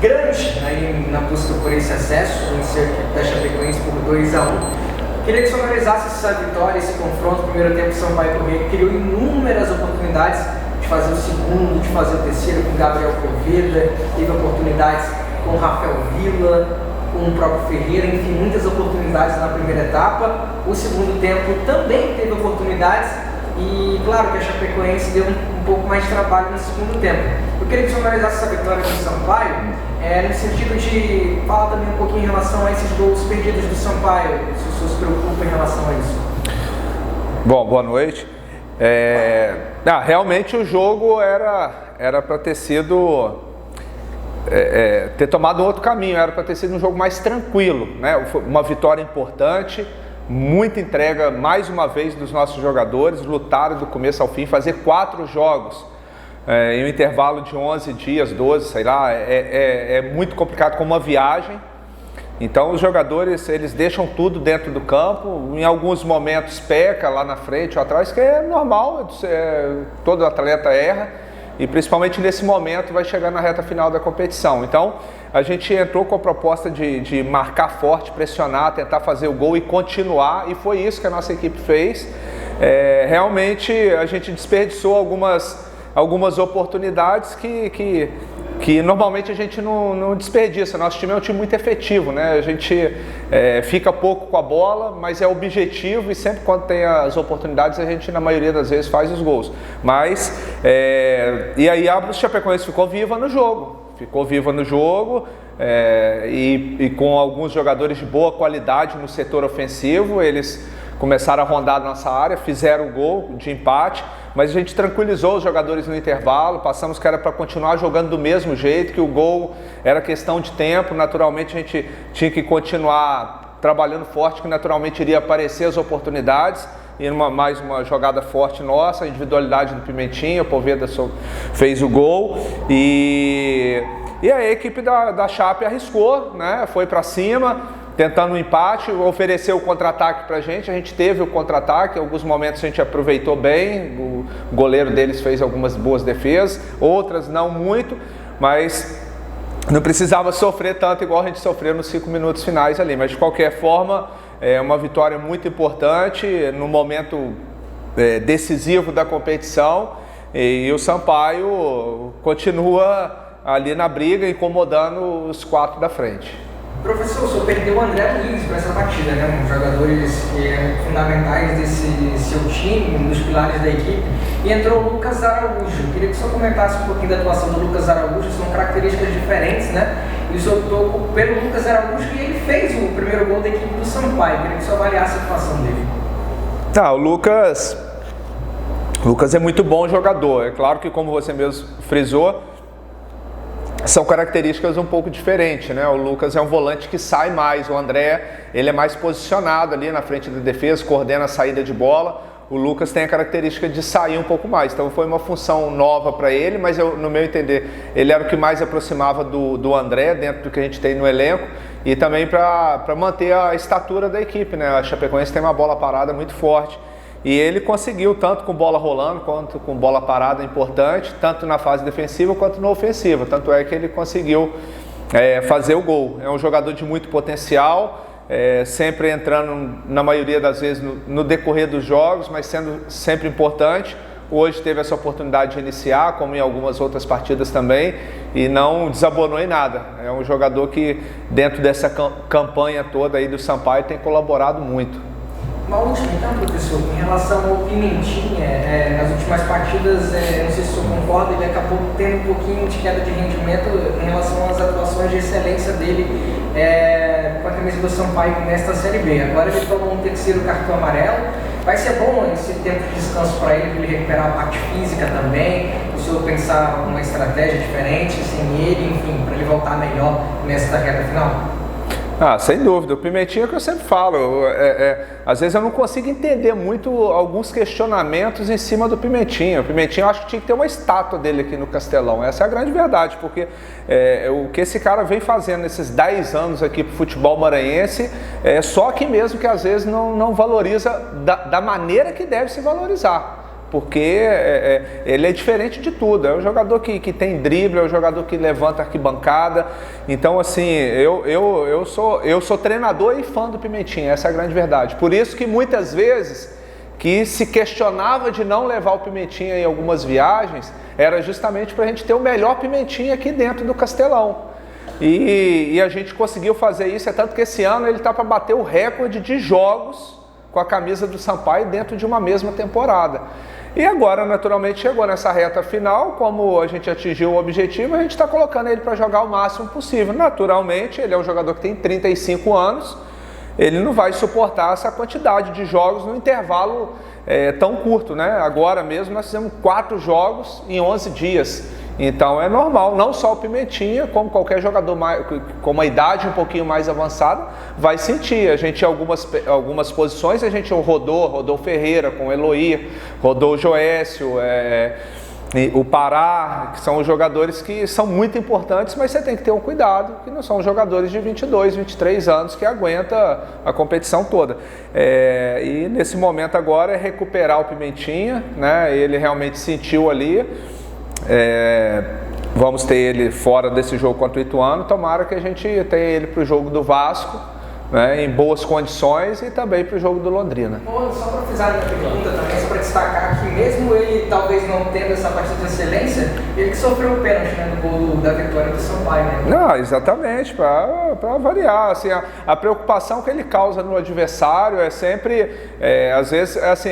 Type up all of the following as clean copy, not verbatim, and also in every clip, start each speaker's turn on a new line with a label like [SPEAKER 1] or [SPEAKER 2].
[SPEAKER 1] grande aí na busca por esse acesso, venceu a equipe da Chapecoense por 2-1. Queria que você analisasse essa vitória, esse confronto. No primeiro tempo, o Sampaio Corrêa criou inúmeras oportunidades de fazer o segundo, de fazer o terceiro com Gabriel Poveda, teve oportunidades com Rafael Villa, com o próprio Ferreira, enfim, muitas oportunidades na primeira etapa. O segundo tempo também teve oportunidades e, claro, que a Chapecoense deu um pouco mais de trabalho no segundo tempo. Eu queria que você analisasse essa vitória do Sampaio, no sentido de falar também um pouquinho em relação a esses gols perdidos do Sampaio, se o senhor se preocupa em relação a isso.
[SPEAKER 2] Bom, boa noite. Realmente o jogo era para ter sido... ter tomado um outro caminho, era para ter sido um jogo mais tranquilo, né? Uma vitória importante, muita entrega mais uma vez dos nossos jogadores, lutaram do começo ao fim, fazer 4 jogos em um intervalo de 11 dias, 12, sei lá, é muito complicado, como uma viagem. Então os jogadores, eles deixam tudo dentro do campo, em alguns momentos peca lá na frente ou atrás, que é normal, todo atleta erra. E principalmente nesse momento vai chegar na reta final da competição. Então a gente entrou com a proposta de marcar forte, pressionar, tentar fazer o gol e continuar, e foi isso que a nossa equipe fez. Realmente a gente desperdiçou algumas oportunidades que normalmente a gente não desperdiça. Nosso time é um time muito efetivo, né? A gente fica pouco com a bola, mas é objetivo, e sempre quando tem as oportunidades a gente, na maioria das vezes, faz os gols. E aí a Chapecoense ficou viva no jogo. E com alguns jogadores de boa qualidade no setor ofensivo, eles começaram a rondar a nossa área, fizeram o gol de empate, mas a gente tranquilizou os jogadores no intervalo, passamos que era para continuar jogando do mesmo jeito, que o gol era questão de tempo, naturalmente a gente tinha que continuar trabalhando forte, que naturalmente iria aparecer as oportunidades, e mais uma jogada forte nossa, a individualidade do Pimentinha, o Poveda fez o gol, e a equipe da Chape arriscou, né? Foi para cima, tentando um empate, ofereceu o contra-ataque pra gente, a gente teve o contra-ataque, em alguns momentos a gente aproveitou bem, o goleiro deles fez algumas boas defesas, outras não muito, mas não precisava sofrer tanto igual a gente sofreu nos 5 minutos finais ali, mas de qualquer forma é uma vitória muito importante, no momento decisivo da competição, e o Sampaio continua ali na briga, incomodando os 4 da frente.
[SPEAKER 1] Professor, o senhor perdeu o André Luiz para essa partida, né? Um jogadores fundamentais desse seu time, um dos pilares da equipe, e entrou o Lucas Araújo. Eu queria que o senhor comentasse um pouquinho da atuação do Lucas Araújo, são características diferentes, né? E o senhor optou pelo Lucas Araújo e ele fez o primeiro gol da equipe do Sampaio. Eu queria que o senhor avaliasse a atuação dele.
[SPEAKER 2] O Lucas é muito bom jogador, é claro que, como você mesmo frisou, são características um pouco diferentes, né? O Lucas é um volante que sai mais, o André, ele é mais posicionado ali na frente da defesa, coordena a saída de bola. O Lucas tem a característica de sair um pouco mais, então foi uma função nova para ele, mas no meu entender, ele era o que mais aproximava do André, dentro do que a gente tem no elenco, e também para manter a estatura da equipe, né? A Chapecoense tem uma bola parada muito forte. E ele conseguiu, tanto com bola rolando quanto com bola parada importante, tanto na fase defensiva quanto na ofensiva. Tanto é que ele conseguiu fazer o gol. É um jogador de muito potencial, sempre entrando na maioria das vezes no decorrer dos jogos, mas sendo sempre importante. Hoje teve essa oportunidade de iniciar, como em algumas outras partidas também, e não desabonou em nada. É um jogador que, dentro dessa campanha toda aí do Sampaio, tem colaborado muito.
[SPEAKER 1] Uma última então, professor, em relação ao Pimentinha, nas últimas partidas, não sei se o senhor concorda, ele acabou tendo um pouquinho de queda de rendimento em relação às atuações de excelência dele com a camisa do Sampaio nesta Série B. Agora ele tomou um 3º cartão amarelo, vai ser bom esse tempo de descanso para ele recuperar a parte física também, o senhor pensar uma estratégia diferente sem ele, enfim, para ele voltar melhor nesta reta final?
[SPEAKER 2] Sem dúvida, o Pimentinha é o que eu sempre falo, às vezes eu não consigo entender muito alguns questionamentos em cima do Pimentinha. O Pimentinha eu acho que tinha que ter uma estátua dele aqui no Castelão, essa é a grande verdade, porque o que esse cara vem fazendo nesses 10 anos aqui pro futebol maranhense, só aqui mesmo que às vezes não valoriza da maneira que deve se valorizar. porque ele é diferente de tudo. É um jogador que tem drible, é um jogador que levanta arquibancada. Então, assim, eu sou treinador e fã do Pimentinha, essa é a grande verdade. Por isso que muitas vezes que se questionava de não levar o Pimentinha em algumas viagens, era justamente para a gente ter o melhor Pimentinha aqui dentro do Castelão. E a gente conseguiu fazer isso, é tanto que esse ano ele está para bater o recorde de jogos com a camisa do Sampaio dentro de uma mesma temporada. E agora, naturalmente, chegou nessa reta final, como a gente atingiu o objetivo, a gente está colocando ele para jogar o máximo possível. Naturalmente, ele é um jogador que tem 35 anos, ele não vai suportar essa quantidade de jogos no intervalo tão curto, né? Agora mesmo nós fizemos 4 jogos em 11 dias. Então é normal, não só o Pimentinha, como qualquer jogador com uma idade um pouquinho mais avançada, vai sentir. A gente, em algumas posições, a gente rodou Ferreira com o Eloy, rodou o Joécio, o Pará, que são os jogadores que são muito importantes, mas você tem que ter um cuidado, que não são jogadores de 22, 23 anos que aguenta a competição toda. E nesse momento agora é recuperar o Pimentinha, né? Ele realmente sentiu ali. Vamos ter ele fora desse jogo contra o Ituano, tomara que a gente tenha ele para o jogo do Vasco, né, em boas condições, e também para o jogo do Londrina.
[SPEAKER 1] Só para frisar a minha pergunta também, só para destacar que mesmo ele talvez não tendo essa partida de excelência, ele que sofreu o pênalti, né, no gol da vitória do Sampaio, né?
[SPEAKER 2] Não, exatamente, para variar, assim, a preocupação que ele causa no adversário é sempre, às vezes, assim,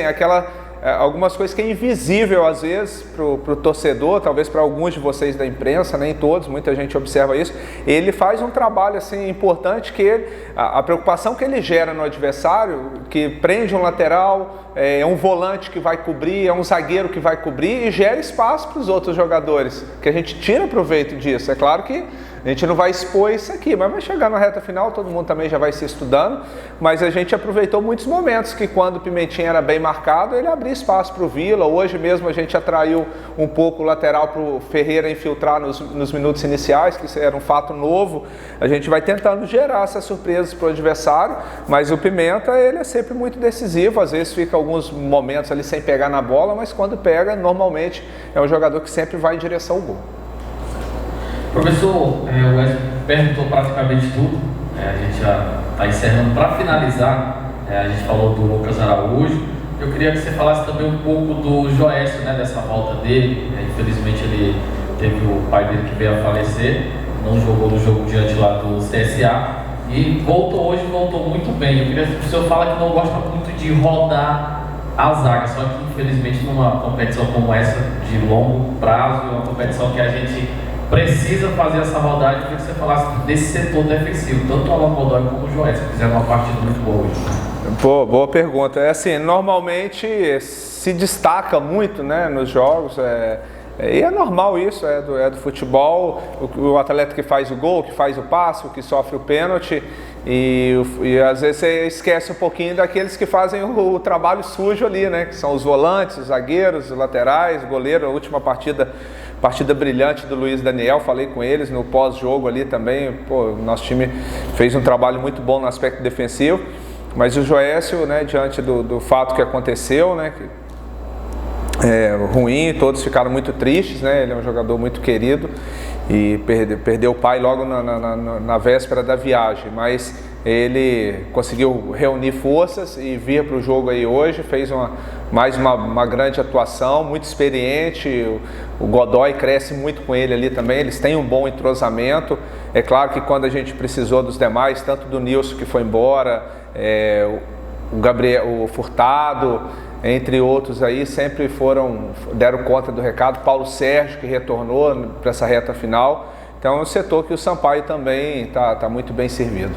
[SPEAKER 2] algumas coisas que é invisível às vezes para o torcedor, talvez para alguns de vocês da imprensa, nem todos, muita gente observa isso. Ele faz um trabalho assim importante, que a preocupação que ele gera no adversário, que prende um lateral, é um volante que vai cobrir, é um zagueiro que vai cobrir, e gera espaço para os outros jogadores, que a gente tira proveito disso. É claro que a gente não vai expor isso aqui, mas vai chegar na reta final, todo mundo também já vai se estudando, mas a gente aproveitou muitos momentos que, quando o Pimentinha era bem marcado, ele abria espaço para o Vila. Hoje mesmo a gente atraiu um pouco o lateral para o Ferreira infiltrar nos minutos iniciais, que era um fato novo. A gente vai tentando gerar essas surpresas para o adversário, mas o Pimenta, ele é sempre muito decisivo, às vezes fica alguns momentos ali sem pegar na bola, mas quando pega, normalmente é um jogador que sempre vai em direção ao gol.
[SPEAKER 3] Professor, o Wesley perguntou praticamente tudo, a gente já está encerrando. Para finalizar, a gente falou do Lucas Araújo, eu queria que você falasse também um pouco do Joécio, né, dessa volta dele. Infelizmente ele teve o pai dele que veio a falecer, não jogou no jogo diante lá do CSA, e voltou muito bem. Eu queria que o senhor fale que não gosta muito de rodar a zaga, só que infelizmente numa competição como essa, de longo prazo, uma competição que a gente precisa fazer essa rodagem. Eu queria que você falasse desse setor defensivo, tanto o Alan Godoy como o Joécio, que fizeram uma partida muito boa hoje.
[SPEAKER 2] Boa pergunta. Assim, normalmente se destaca muito, né, nos jogos, e é normal isso, é do futebol, o atleta que faz o gol, que faz o passe, o que sofre o pênalti, e às vezes você esquece um pouquinho daqueles que fazem o trabalho sujo ali, né, que são os volantes, os zagueiros, os laterais, o goleiro. A última partida brilhante do Luiz Daniel, falei com eles no pós-jogo ali também. O nosso time fez um trabalho muito bom no aspecto defensivo, mas o Joécio, né, diante do fato que aconteceu, né, ruim, todos ficaram muito tristes, né? Ele é um jogador muito querido e perdeu o pai logo na véspera da viagem, mas ele conseguiu reunir forças e vir para o jogo aí hoje, fez mais uma grande atuação, muito experiente. O Godoy cresce muito com ele ali também, eles têm um bom entrosamento. É claro que quando a gente precisou dos demais, tanto do Nilson, que foi embora, o Gabriel, o Furtado, entre outros aí, sempre deram conta do recado. Paulo Sérgio, que retornou para essa reta final. Então é um setor que o Sampaio também está muito bem servido.